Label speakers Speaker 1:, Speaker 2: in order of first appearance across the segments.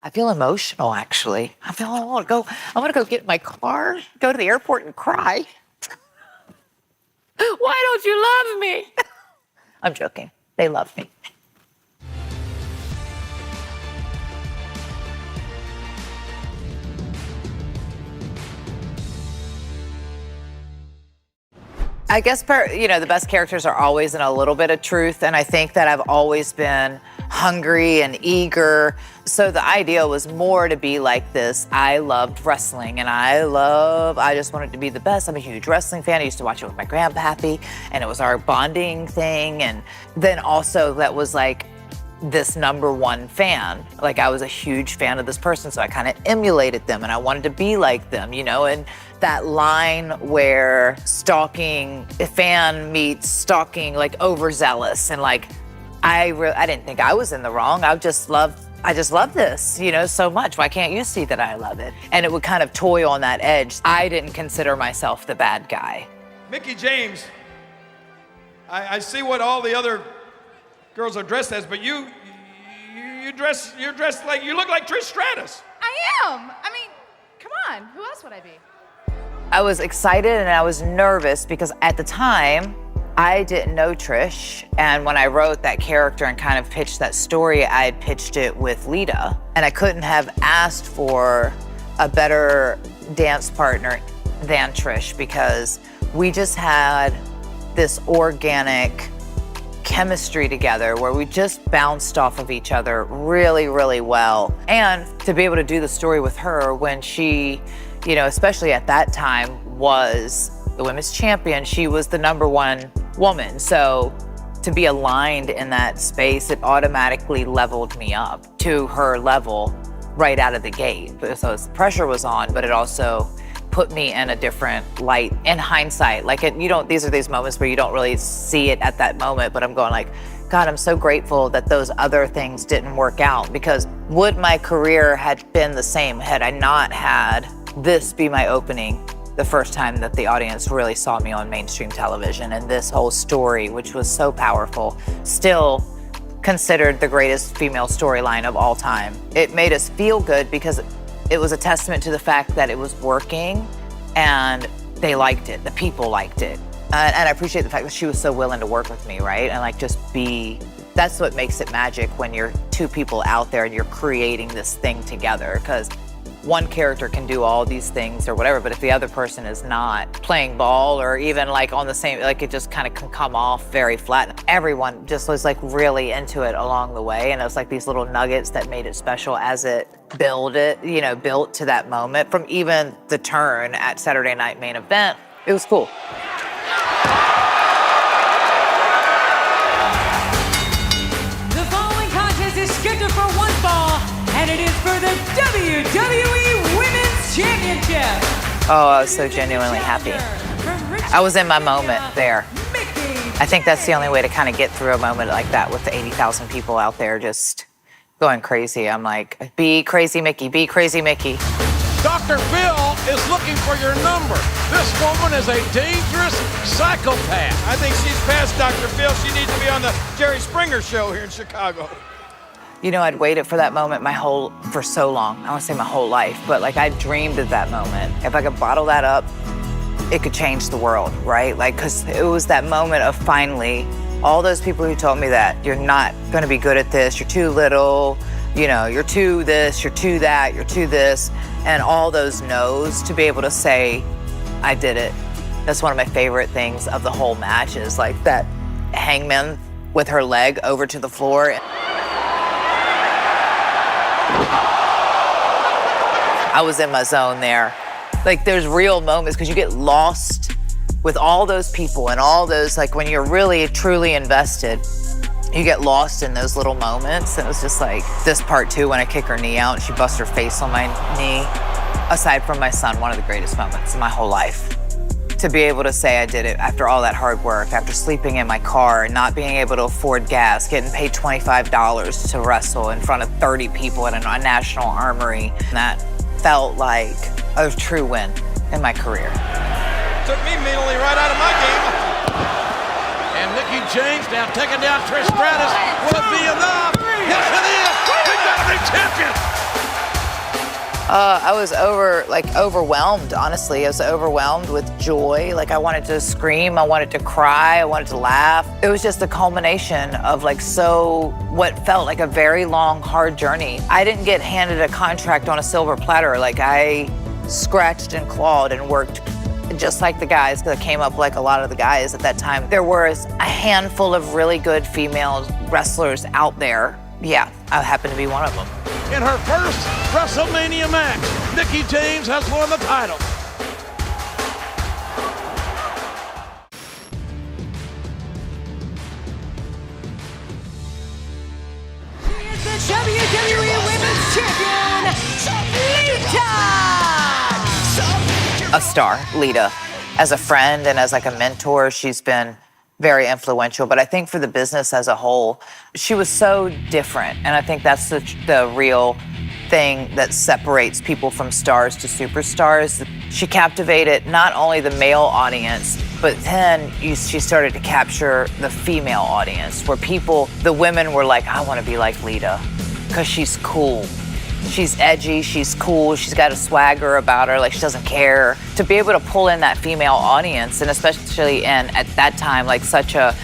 Speaker 1: I feel emotional, actually. I want to go get in my car, go to the airport and cry. Why don't you love me? I'm joking. They love me. I guess, the best characters are always in a little bit of truth, and I think that I've always been hungry and eager. So the idea was more to be like this. I loved wrestling, and I just wanted to be the best. I'm a huge wrestling fan. I used to watch it with my grandpappy, and it was our bonding thing. And then also that was like this #1 fan. Like, I was a huge fan of this person, so I kind of emulated them, and I wanted to be like them, and that line where stalking, a fan meets stalking, like overzealous, and like, I didn't think I was in the wrong. I just love this, so much. Why can't you see that I love it? And it would kind of toy on that edge. I didn't consider myself the bad guy.
Speaker 2: Mickie James, I see what all the other girls are dressed as, but you're dressed like, you look like Trish Stratus.
Speaker 3: I am. I mean, come on, who else would I be?
Speaker 1: I was excited and I was nervous because at the time, I didn't know Trish. And when I wrote that character and kind of pitched that story, I had pitched it with Lita. And I couldn't have asked for a better dance partner than Trish because we just had this organic chemistry together where we just bounced off of each other really, really well. And to be able to do the story with her when she, especially at that time, was the women's champion, she was the #1 woman. So to be aligned in that space, it automatically leveled me up to her level right out of the gate. So the pressure was on, but it also put me in a different light in hindsight. Like, these are these moments where you don't really see it at that moment, but I'm going like, God, I'm so grateful that those other things didn't work out, because would my career had been the same had I not had this be my opening the first time that the audience really saw me on mainstream television, and this whole story, which was so powerful, still considered the greatest female storyline of all time. It made us feel good because it was a testament to the fact that it was working and they liked it, the people liked it. And I appreciate the fact that she was so willing to work with me, right? And like that's what makes it magic when you're two people out there and you're creating this thing together, because one character can do all these things or whatever, but if the other person is not playing ball or even like on the same, like it just kind of can come off very flat. Everyone just was like really into it along the way. And it was like these little nuggets that made it special as it built to that moment. From even the turn at Saturday Night Main Event, it was cool.
Speaker 4: The following contest is scheduled for one fall, and it is for the WWE Women's Championship.
Speaker 1: Oh, I was so genuinely happy. I was in my moment there. I think that's the only way to kind of get through a moment like that with the 80,000 people out there just going crazy. I'm like, be crazy, Mickie, be crazy, Mickie.
Speaker 5: Dr. Phil is looking for your number. This woman is a dangerous psychopath.
Speaker 2: I think she's past Dr. Phil. She needs to be on the Jerry Springer show here in Chicago.
Speaker 1: I'd waited for that moment for so long. I want to say my whole life, but like I dreamed of that moment. If I could bottle that up, it could change the world, right? Like, because it was that moment of finally, all those people who told me that you're not going to be good at this, you're too little, you're too this, you're too that, you're too this, and all those no's, to be able to say, I did it. That's one of my favorite things of the whole match, is like that Hangman with her leg over to the floor. I was in my zone there. Like, there's real moments, because you get lost with all those people and all those, like when you're really, truly invested, you get lost in those little moments. And it was just like this part too, when I kick her knee out and she busts her face on my knee. Aside from my son, one of the greatest moments in my whole life. To be able to say I did it after all that hard work, after sleeping in my car and not being able to afford gas, getting paid $25 to wrestle in front of 30 people at a National Armory. And that felt like a true win in my career.
Speaker 2: Took me mentally right out of my game.
Speaker 5: And Mickie James now taking down Trish Stratus. Will it be enough? Yes, it is. We've got a new champion.
Speaker 1: I was overwhelmed, honestly. I was overwhelmed with joy. Like I wanted to scream, I wanted to cry, I wanted to laugh. It was just a culmination of what felt like a very long, hard journey. I didn't get handed a contract on a silver platter. Like I scratched and clawed and worked just like the guys that came up like a lot of the guys at that time. There was a handful of really good female wrestlers out there. Yeah, I happen to be one of them.
Speaker 5: In her first WrestleMania match, Mickie James has won the title.
Speaker 4: She is the WWE Women's Champion, Lita!
Speaker 1: A star, Lita. As a friend and as like a mentor, she's been very influential, but I think for the business as a whole, she was so different. And I think that's the real thing that separates people from stars to superstars. She captivated not only the male audience, but then she started to capture the female audience, where the women were like, I want to be like Lita, because she's cool. She's edgy, she's cool, she's got a swagger about her, like she doesn't care. To be able to pull in that female audience, and especially at that time, like such a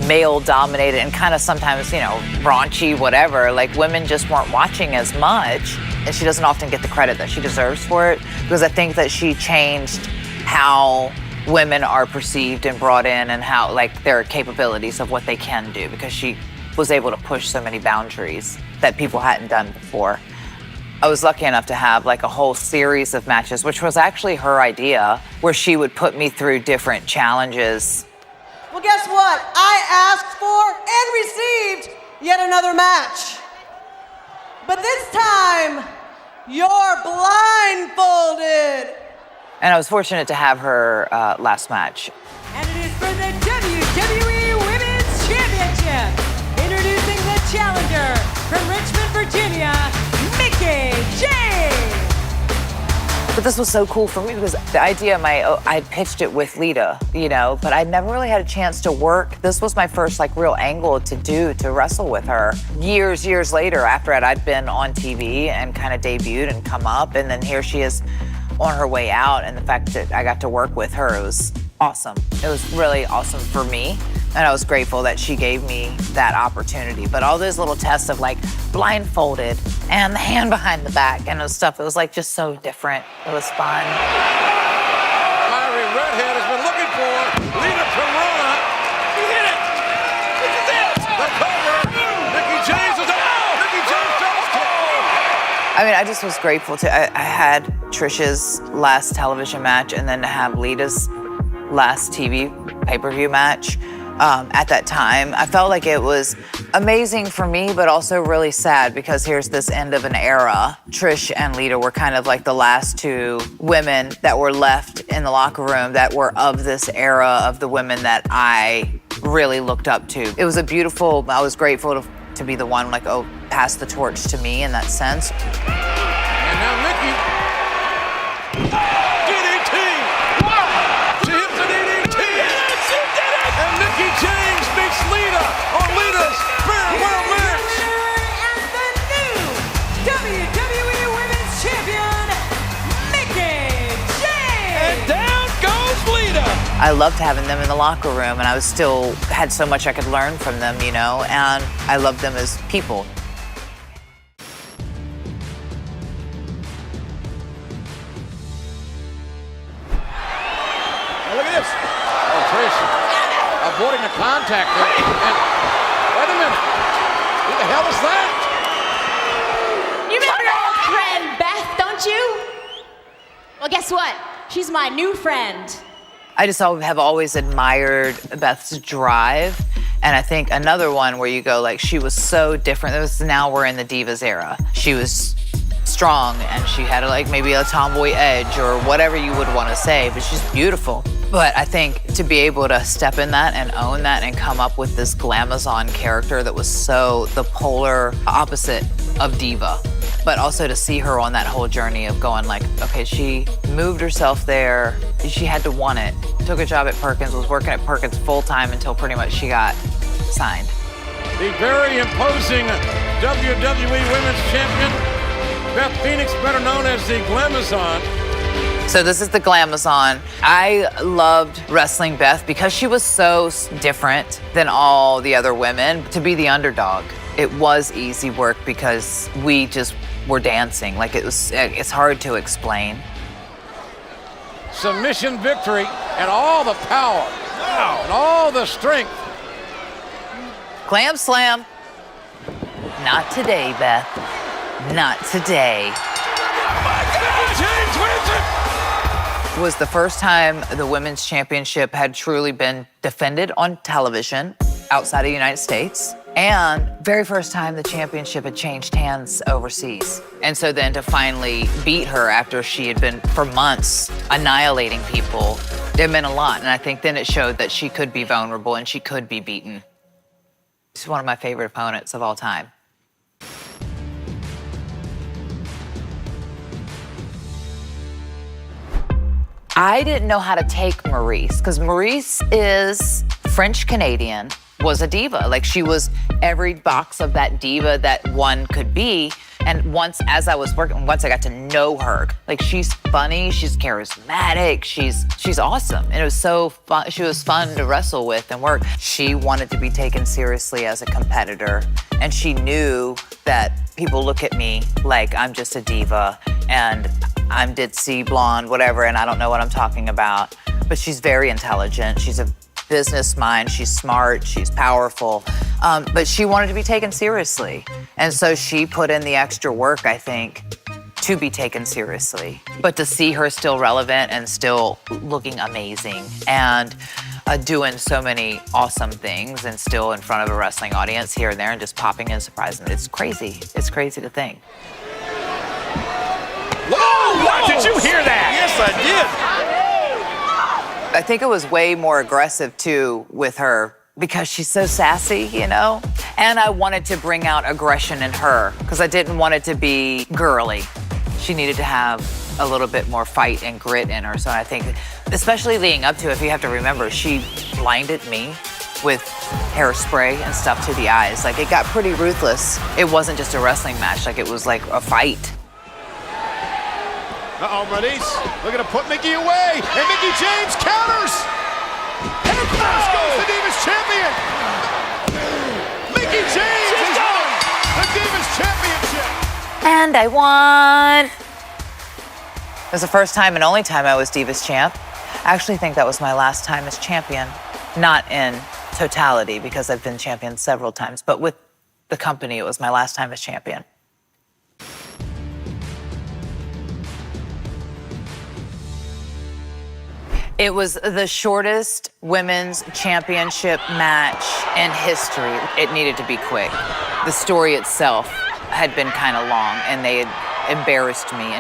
Speaker 1: male-dominated and kind of sometimes, raunchy, whatever, like women just weren't watching as much, and she doesn't often get the credit that she deserves for it, because I think that she changed how women are perceived and brought in and how, like, their capabilities of what they can do, because she was able to push so many boundaries that people hadn't done before. I was lucky enough to have like a whole series of matches, which was actually her idea, where she would put me through different challenges.
Speaker 6: Well, guess what? I asked for and received yet another match. But this time, you're blindfolded.
Speaker 1: And I was fortunate to have her last match.
Speaker 4: And it is for the WWE Women's Championship. Introducing the challenger from Richmond, Virginia, Mickie James.
Speaker 1: But this was so cool for me because the idea I pitched it with Lita, but I never really had a chance to work. This was my first like real angle to wrestle with her. Years later, after I'd been on TV and kind of debuted and come up, and then here she is on her way out, and the fact that I got to work with her, it was awesome. It was really awesome for me, and I was grateful that she gave me that opportunity. But all those little tests of like blindfolded and the hand behind the back and stuff, it was like just so different. It was fun.
Speaker 5: Fiery Redhead has been looking for Lita Corona. He hit it. This is it. The cover. Mickie James is out. Mickie James does kick.
Speaker 1: I mean, I just was grateful I had Trish's last television match, and then to have Lita's last TV pay-per-view match. At that time, I felt like it was amazing for me, but also really sad, because here's this end of an era. Trish and Lita were kind of like the last two women that were left in the locker room that were of this era of the women that I really looked up to. It was I was grateful to be the one, like, pass the torch to me in that sense.
Speaker 5: And now Mickie. DDT! She hits the DDT! She did it! And Mickie James beats Lita on Lita's farewell match!
Speaker 4: And the new WWE Women's Champion, Mickie James!
Speaker 2: And down goes Lita.
Speaker 1: I loved having them in the locker room, and I was still had so much I could learn from them, and I loved them as people.
Speaker 2: Look at this.
Speaker 5: Oh, Trish avoiding the contact there. And wait a minute. Who the hell is that?
Speaker 7: You remember your old friend Beth, don't you? Well, guess what? She's my new friend.
Speaker 1: I just have always admired Beth's drive. And I think another one where you go, like, she was so different. Now we're in the Divas era. She was strong, and she had like maybe a tomboy edge or whatever you would want to say, but she's beautiful. But I think to be able to step in that and own that and come up with this glamazon character that was so the polar opposite of diva, but also to see her on that whole journey of going like, okay, she moved herself there, she had to want it, took a job at Perkins, was working at Perkins full-time until pretty much she got signed.
Speaker 5: The very imposing WWE Women's Champion Beth Phoenix, better known as the Glamazon.
Speaker 1: So this is the Glamazon. I loved wrestling Beth because she was so different than all the other women. To be the underdog, it was easy work because we just were dancing. Like it's hard to explain.
Speaker 5: Submission victory and all the power and all the strength.
Speaker 1: Glam slam. Not today, Beth. Not today.
Speaker 5: James wins it.
Speaker 1: Was the first time the women's championship had truly been defended on television outside of the United States. And very first time the championship had changed hands overseas. And so then to finally beat her after she had been for months annihilating people, it meant a lot. And I think then it showed that she could be vulnerable and she could be beaten. She's one of my favorite opponents of all time. I didn't know how to take Maryse because Maryse is French-Canadian, was a diva. Like she was every box of that diva that one could be. And once I got to know her, like she's funny, she's charismatic, she's awesome. And it was so fun. She was fun to wrestle with and work. She wanted to be taken seriously as a competitor. And she knew that people look at me like I'm just a diva and I'm ditzy, blonde, whatever, and I don't know what I'm talking about. But she's very intelligent. She's a business mind. She's smart. She's powerful. But she wanted to be taken seriously. And so she put in the extra work, I think, to be taken seriously. But to see her still relevant and still looking amazing and doing so many awesome things and still in front of a wrestling audience here and there and just popping in, surprising. It's crazy. It's crazy to think.
Speaker 5: Whoa! Did you hear that?
Speaker 2: Yes, I did.
Speaker 1: I think it was way more aggressive too with her because she's so sassy, you know? And I wanted to bring out aggression in her because I didn't want it to be girly. She needed to have a little bit more fight and grit in her. So I think, especially leading up to it, if you have to remember, she blinded me with hairspray and stuff to the eyes. Like it got pretty ruthless. It wasn't just a wrestling match, like it was like a fight.
Speaker 8: Uh-oh, Maryse looking to put Mickie away, and Mickie James counters! And of course goes the Divas Champion! Mickie James has won the Divas Championship!
Speaker 1: And I won! It was the first time and only time I was Divas Champ. I actually think that was my last time as champion. Not in totality, because I've been champion several times, but with the company, it was my last time as champion. It was the shortest women's championship match in history. It needed to be quick. The story itself had been kind of long, and they had embarrassed me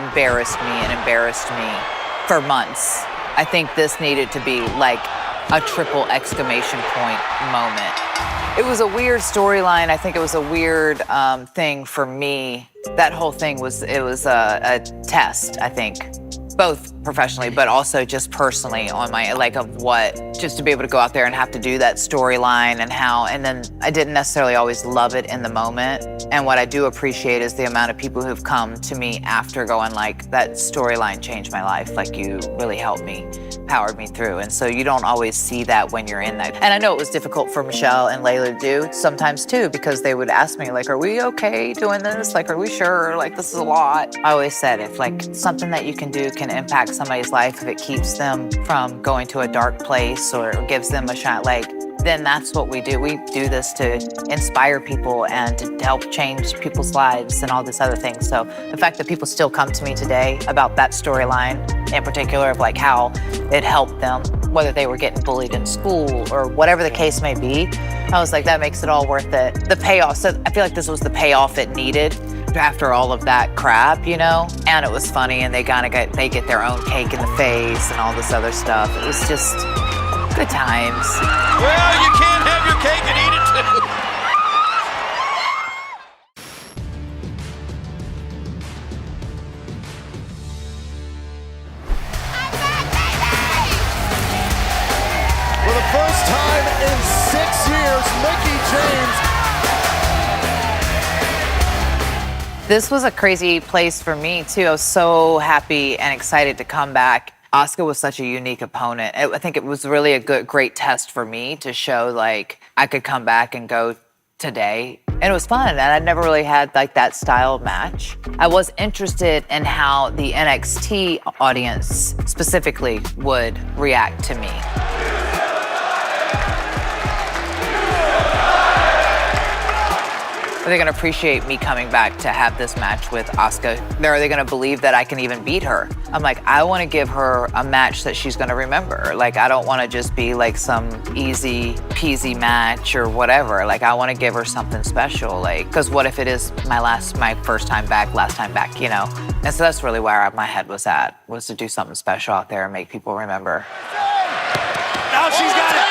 Speaker 1: for months. I think this needed to be like a triple exclamation point moment. It was a weird storyline. I think it was a weird thing for me. That whole thing was a test, I think. Both professionally, but also just personally on my, like, of what, just to be able to go out there and have to do that storyline and then I didn't necessarily always love it in the moment. And what I do appreciate is the amount of people who've come to me after going like, that storyline changed my life. Like you really helped me, powered me through. And so you don't always see that when you're in that. And I know it was difficult for Michelle and Layla to do sometimes too, because they would ask me like, are we okay doing this? Like, are we sure? Like, this is a lot. I always said, if like something that you can do can impact somebody's life, if it keeps them from going to a dark place or gives them a shot, like, then that's what we do. We do this to inspire people and to help change people's lives and all this other thing. So the fact that people still come to me today about that storyline in particular of like how it helped them, whether they were getting bullied in school or whatever the case may be, I was like, that makes it all worth it. The payoff, so I feel like this was the payoff it needed after all of that crap, you know? And it was funny, and they get their own cake in the face and all this other stuff. It was just good times.
Speaker 2: Well, you can't have your cake and eat it too.
Speaker 8: For the first time in 6 years, Mickie James.
Speaker 1: This was a crazy place for me, too. I was so happy and excited to come back. Asuka was such a unique opponent. I think it was really a great test for me to show, like, I could come back and go today. And it was fun, and I'd never really had, like, that style of match. I was interested in how the NXT audience specifically would react to me. Are they gonna appreciate me coming back to have this match with Asuka? Are they gonna believe that I can even beat her? I'm like, I wanna give her a match that she's gonna remember. Like, I don't wanna just be like some easy peasy match or whatever. Like, I wanna give her something special. Like, cause what if it is my first time back, last time back, you know? And so that's really where my head was at, was to do something special out there and make people remember.
Speaker 5: Now she's got it.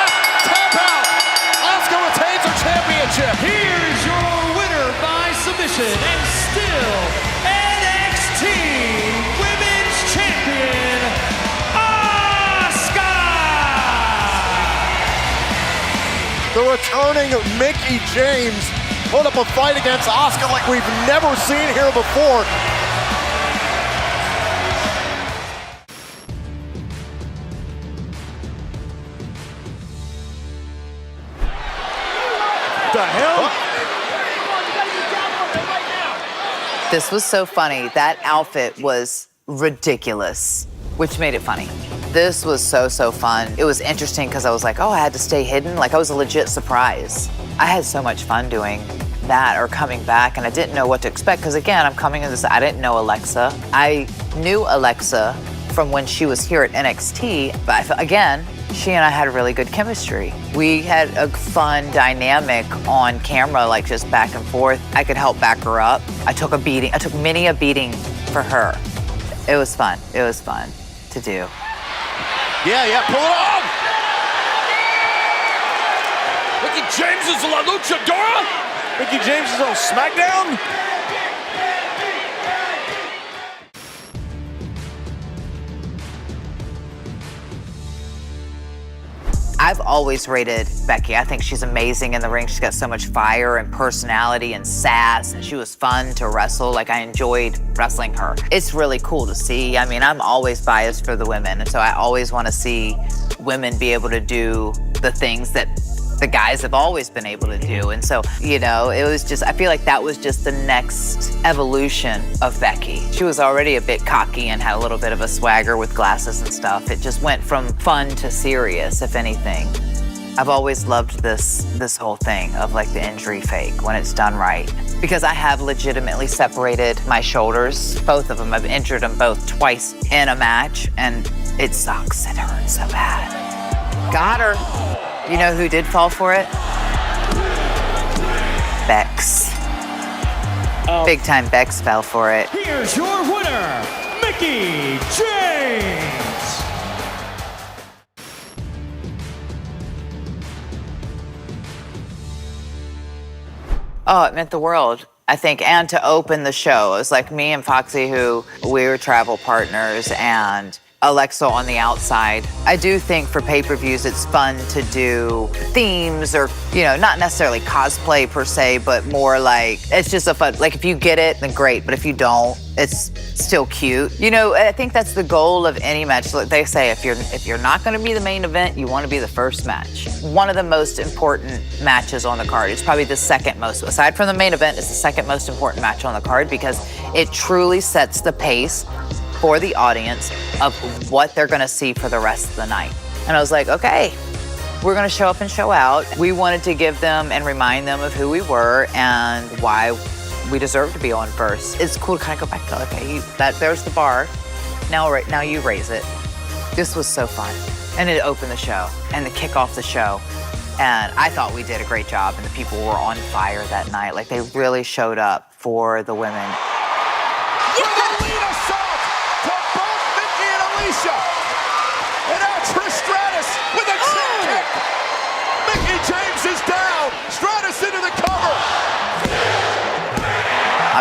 Speaker 5: Tap out. Asuka retains her championship.
Speaker 9: Here's your winner by submission and still NXT Women's Champion, Asuka!
Speaker 8: The returning Mickie James put up a fight against Asuka like we've never seen here before.
Speaker 5: The hell?
Speaker 1: This was so funny. That outfit was ridiculous, which made it funny. This was so fun. It was interesting because I was like, oh, I had to stay hidden. Like, I was a legit surprise. I had so much fun doing that or coming back, and I didn't know what to expect because, again, I'm coming into this, I didn't know Alexa. I knew Alexa from when she was here at NXT, but again, she and I had really good chemistry. We had a fun dynamic on camera, like just back and forth. I could help back her up. I took many a beating for her. It was fun. It was fun to do.
Speaker 5: Yeah, pull it off! Mickie James is La Luchadora? Mickie James is on SmackDown?
Speaker 1: I've always rated Becky. I think she's amazing in the ring. She's got so much fire and personality and sass, and she was fun to wrestle. Like, I enjoyed wrestling her. It's really cool to see. I mean, I'm always biased for the women, and so I always want to see women be able to do the things that the guys have always been able to do. And so, you know, it was just, I feel like that was just the next evolution of Becky. She was already a bit cocky and had a little bit of a swagger with glasses and stuff. It just went from fun to serious, if anything. I've always loved this whole thing of like the injury fake when it's done right. Because I have legitimately separated my shoulders, both of them. I've injured them both twice in a match, and it sucks. It hurts so bad. Got her. You know who did fall for it? Bex. Big time Bex fell for it.
Speaker 9: Here's your winner, Mickie James!
Speaker 1: Oh, it meant the world, I think, and to open the show. It was like me and Foxy, who we were travel partners, and Alexa on the outside. I do think for pay-per-views, it's fun to do themes or, you know, not necessarily cosplay per se, but more like, it's just a fun, like if you get it, then great, but if you don't, it's still cute. You know, I think that's the goal of any match. Like they say, if you're not gonna be the main event, you wanna be the first match. One of the most important matches on the card. It's probably the second most, aside from the main event, it's the second most important match on the card because it truly sets the pace for the audience of what they're gonna see for the rest of the night. And I was like, okay, we're gonna show up and show out. We wanted to give them and remind them of who we were and why we deserve to be on first. It's cool to kind of go back to, okay, there's the bar. Now you raise it. This was so fun. And it opened the show and the kick off the show. And I thought we did a great job and the people were on fire that night. Like they really showed up for the women.
Speaker 8: And now Trish Stratus with a kick. Mickie James is down. Stratus into the cover.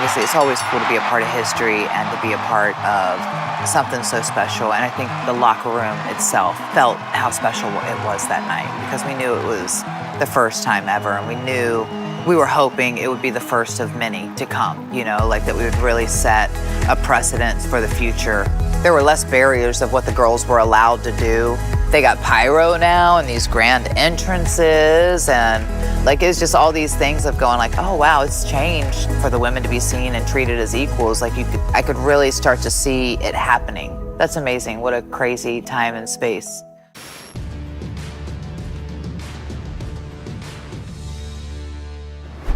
Speaker 1: Obviously, it's always cool to be a part of history and to be a part of something so special. And I think the locker room itself felt how special it was that night because we knew it was the first time ever, and we were hoping it would be the first of many to come, you know, like that we would really set a precedent for the future. There were less barriers of what the girls were allowed to do. They got pyro now and these grand entrances, and like it's just all these things of going like, oh wow, it's changed for the women to be seen and treated as equals. Like I could really start to see it happening. That's amazing. What a crazy time and space.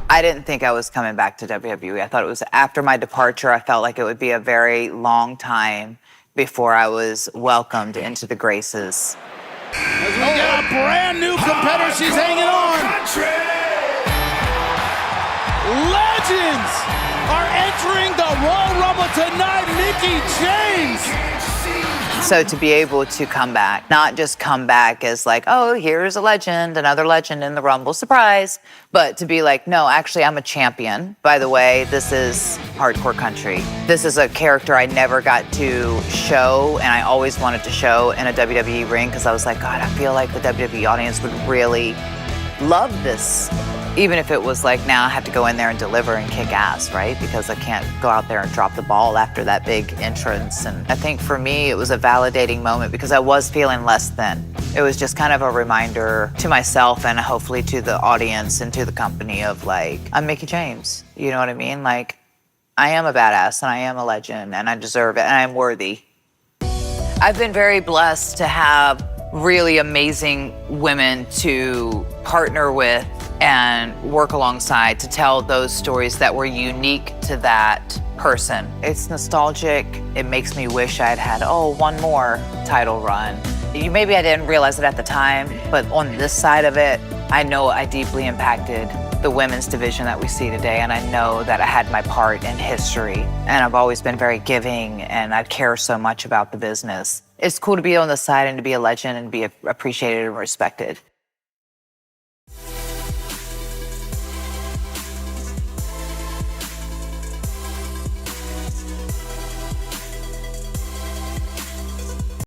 Speaker 1: I didn't think I was coming back to WWE. I thought it was after my departure. I felt like it would be a very long time before I was welcomed into the Graces.
Speaker 8: As we got a brand new competitor, she's hanging on. Legends are entering the Royal Rumble tonight. Mickie James.
Speaker 1: So to be able to come back, not just come back as like, oh, here's a legend, another legend in the Rumble, surprise, but to be like, no, actually, I'm a champion. By the way, this is Hardcore Country. This is a character I never got to show, and I always wanted to show in a WWE ring because I was like, God, I feel like the WWE audience would really love this. Even if it was like, now I have to go in there and deliver and kick ass, right? Because I can't go out there and drop the ball after that big entrance. And I think for me, it was a validating moment because I was feeling less than. It was just kind of a reminder to myself and hopefully to the audience and to the company of like, I'm Mickie James. You know what I mean? Like, I am a badass and I am a legend and I deserve it and I'm worthy. I've been very blessed to have really amazing women to partner with and work alongside to tell those stories that were unique to that person. It's nostalgic. It makes me wish I'd had, one more title run. Maybe I didn't realize it at the time, but on this side of it, I know I deeply impacted the women's division that we see today, and I know that I had my part in history. And I've always been very giving, and I care so much about the business. It's cool to be on the side and to be a legend and be appreciated and respected.